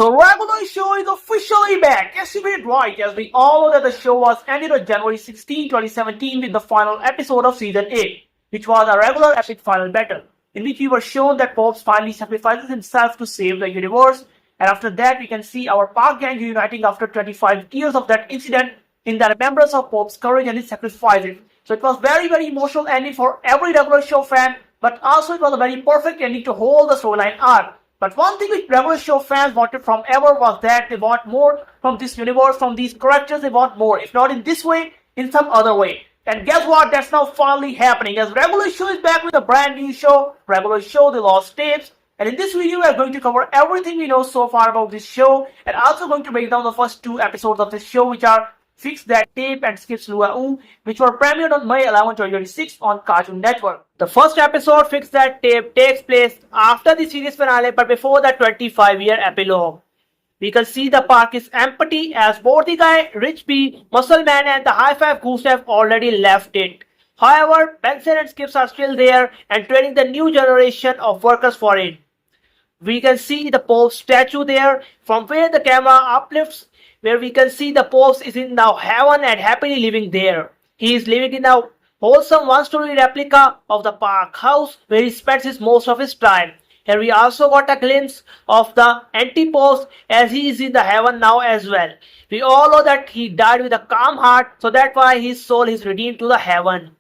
So regular show is officially back. Yes, you read right, as we all know that the show was ended on January 16, 2017 with the final episode of season 8, which was a regular epic final battle, in which we were shown that Pops finally sacrifices himself to save the universe, and after that we can see our park gang uniting after 25 years of that incident in the remembrance of Pops' courage and his sacrifices. So it was very emotional ending for every regular show fan, but also it was a very perfect ending to hold the storyline arc. But one thing which regular show fans wanted from ever was that they want more from this universe, from these characters, they want more. If not in this way, in some other way. And guess what? That's now finally happening, as regular show is back with a brand new show, regular show The Lost Tapes. And in this video, we are going to cover everything we know so far about this show, and also going to break down the first two episodes of this show, which are Fix That Tape and Skips Luau, which were premiered on May 11, 2026 on Cartoon Network. The first episode, Fix That Tape, takes place after the series finale but before the 25-year epilogue. We can see the park is empty as both the guy, Rich B, Muscle Man and the High Five Goose have already left it. However, Benson and Skips are still there and training the new generation of workers for it. We can see the Pope statue there from where the camera uplifts, where we can see the Pope is in now heaven and happily living there. He is living in a wholesome one-story replica of the park house where he spends most of his time. Here we also got a glimpse of the anti-Pope as he is in the heaven now as well. We all know that he died with a calm heart, so that's why his soul is redeemed to the heaven.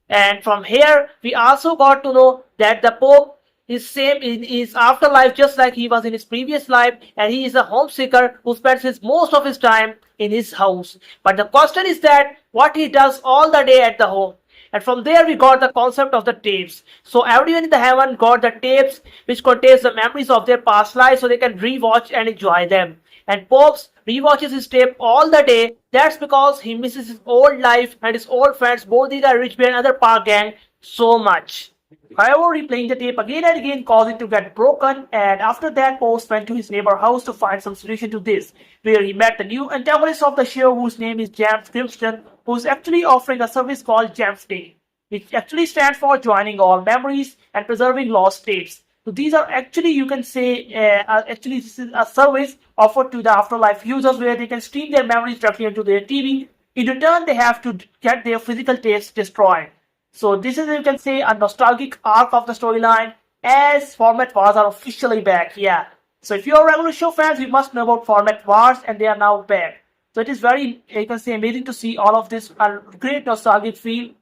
And from here, we also got to know that the Pope is same in his afterlife just like he was in his previous life, and he is a homeseeker who spends most of his time in his house. But the question is that what he does all the day at the home. And from there we got the concept of the tapes. So everyone in the heaven got the tapes which contains the memories of their past lives so they can rewatch and enjoy them. And Pops rewatches his tape all the day. That's because he misses his old life and his old friends, both the Rich Bear and other park gang, so much. However, replaying the tape again and again caused it to get broken, and after that Post went to his neighbor house to find some solution to this, where he met the new antagonist of the show whose name is James Grimston, who is actually offering a service called James Day, which actually stands for Joining All Memories and Preserving Lost Tapes. So these are actually, you can say, actually this is a service offered to the afterlife users where they can stream their memories directly into their TV. In return, they have to get their physical tapes destroyed. So this is, you can say, a nostalgic arc of the storyline, as Format Wars are officially back, yeah. So if you're regular show fans, you must know about Format Wars, and they are now back. So it is very, you can say, amazing to see all of this, a great nostalgic feel.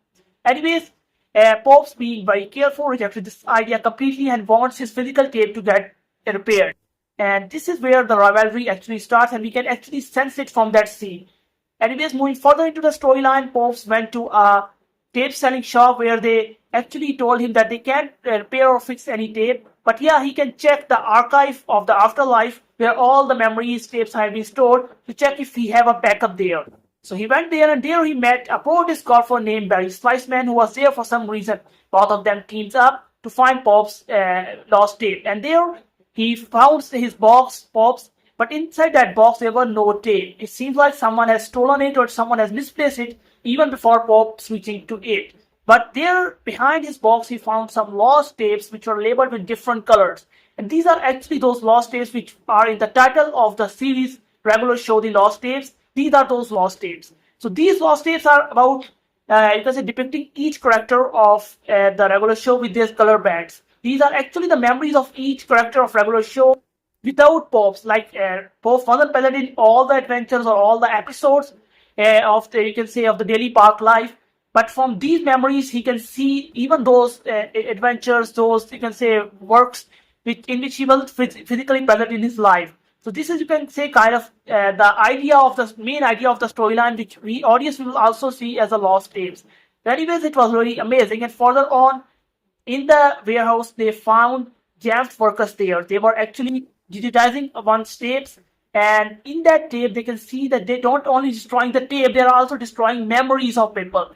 Anyways, Pops being very careful rejected this idea completely and wants his physical tape to get repaired. And this is where the rivalry actually starts, and we can actually sense it from that scene. Anyways, moving further into the storyline, Pops went to a tape selling shop where they actually told him that they can't repair or fix any tape, but yeah, he can check the archive of the afterlife where all the memories tapes have been stored to check if he have a backup there. So he went there, and there he met a pro disc golfer named Barry Sliceman who was there for some reason. Both of them teamed up to find Pop's lost tape, and there he found his box, Pop's, but inside that box there were no tape. It seems like someone has stolen it or someone has misplaced it even before Pop switching to it. But there, behind his box, he found some lost tapes which were labeled with different colors. And these are actually those lost tapes which are in the title of the series regular show, The Lost Tapes. These are those lost tapes. So these lost tapes are about, you can say, depicting each character of the regular show with their color bands. These are actually the memories of each character of regular show without Pops. Like Pop wasn't present in all the adventures or all the episodes of the, you can say, of the daily park life, but from these memories he can see even those adventures, those, you can say, works in which he was physically present in his life. So this is, you can say, kind of the idea of the main idea of the storyline, which we audience will also see as the lost tapes. Anyways, it was really amazing. And further on in the warehouse, they found Jam's workers there. They were actually digitizing one's tapes. And in that tape, they can see that they don't only destroying the tape, they are also destroying memories of people.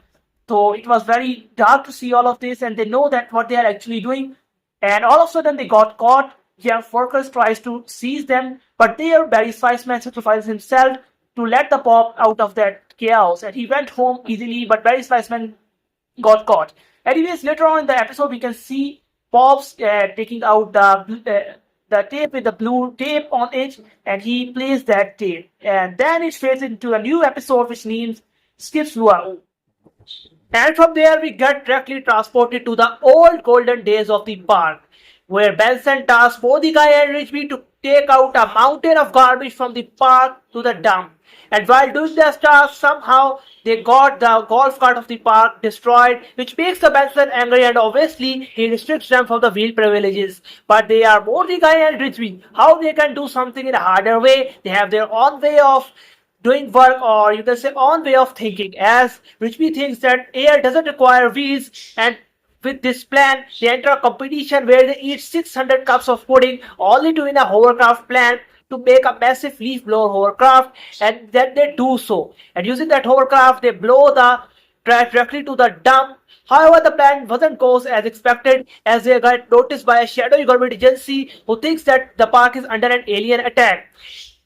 So it was very dark to see all of this, and they know that what they are actually doing. And all of a sudden, they got caught. Jeff Workers tries to seize them, but there, Barry Sliceman sacrifices himself to let the Pop out of that chaos. And he went home easily, but Barry Sliceman got caught. Anyways, later on in the episode, we can see Pop's taking out the the tape with the blue tape on it, and he plays that tape. And then it fades into a new episode which names Skips Luau. And from there, we get directly transported to the old golden days of the park, where Benson tasks both the guy and Richby to take out a mountain of garbage from the park to the dump. And while doing this task, somehow they got the golf cart of the park destroyed, which makes the Benson angry, and obviously he restricts them from the wheel privileges. But they are both the guy and Richby. How they can do something in a harder way? They have their own way of doing work, or you can say on way of thinking, as Richby thinks that air doesn't require wheels, and with this plan they enter a competition where they eat 600 cups of pudding only to win a hovercraft plan to make a massive leaf blower hovercraft. And then they do so, and using that hovercraft they blow the trash directly to the dump. However, the plan wasn't goes as expected, as they got noticed by a shadowy government agency who thinks that the park is under an alien attack.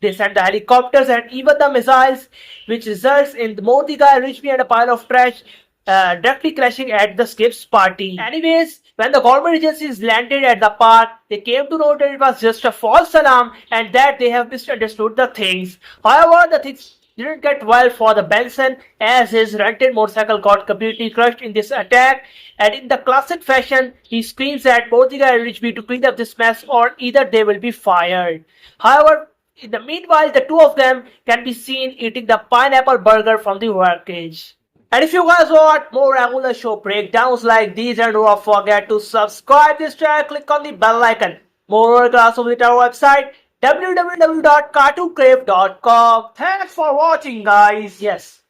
They send the helicopters and even the missiles, which results in Motika, Richby, and a pile of trash directly crashing at the Skips party. Anyways, when the government agencies landed at the park, they came to know that it was just a false alarm and that they have misunderstood the things. However, the things didn't get well for the Benson, as his rented motorcycle got completely crushed in this attack, and in the classic fashion, he screams at Motika and Richby to clean up this mess or either they will be fired. However, in the meanwhile, the two of them can be seen eating the pineapple burger from the wreckage. And if you guys want more regular show breakdowns like these, and don't forget to subscribe this channel, click on the bell icon. More also visit our website www.cartooncrave.com. Thanks for watching, guys. Yes.